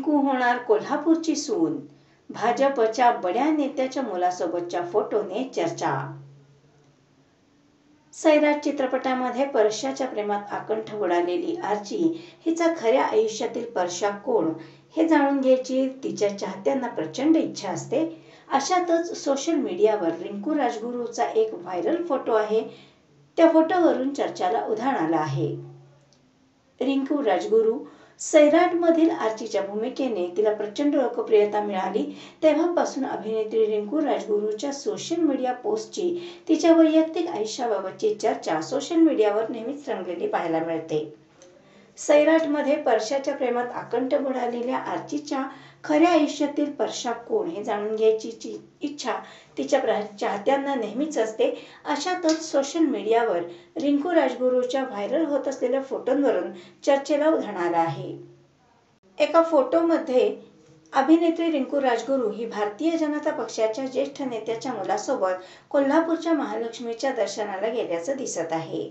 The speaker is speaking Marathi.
रिंकू होणार कोल्हापूरची सून, भाजपच्या बड्या नेत्याच्या मुलासोबतच्या फोटोने चर्चा। सैराट चित्रपटामध्ये परशाच्या प्रेमात आकंठ बुडालेली आर्ची हिचा खऱ्या आयुष्यातील परशा कोण हे जाणून घ्यायची तिच्या चाहत्यांना प्रचंड इच्छा असते। अशातच सोशल मीडियावर रिंकू राजगुरूचा एक व्हायरल फोटो आहे। त्या फोटोवरून चर्चेला उधाण आलं आहे। रिंकू राजगुरू सैराटमधील आर्चीच्या भूमिकेने तिला प्रचंड लोकप्रियता मिळाली तेव्हापासून अभिनेत्री रिंकू राजगुरूच्या सोशल मीडिया पोस्टची तिच्या वैयक्तिक आयुष्याबाबतची चर्चा सोशल मीडियावर नेहमीच रंगलेली पाहायला मिळते। सैराटमध्ये परशाच्या प्रेमात आकंठ बुडालेल्या आर्चीच्या खऱ्या आयुष्यातील परशा कोण हे जाणून घ्यायची इच्छा तिच्या चाहत्यांना नेहमीच असते। अशातच सोशल मीडियावर रिंकू राजगुरूच्या व्हायरल होत असलेल्या फोटोंवरून चर्चेला उधाण आलं आहे। एका फोटोमध्ये अभिनेत्री रिंकू राजगुरू ही भारतीय जनता पक्षाच्या ज्येष्ठ नेत्याच्या मुलासोबत कोल्हापूरच्या महालक्ष्मीच्या दर्शनाला गेल्याचं दिसत आहे।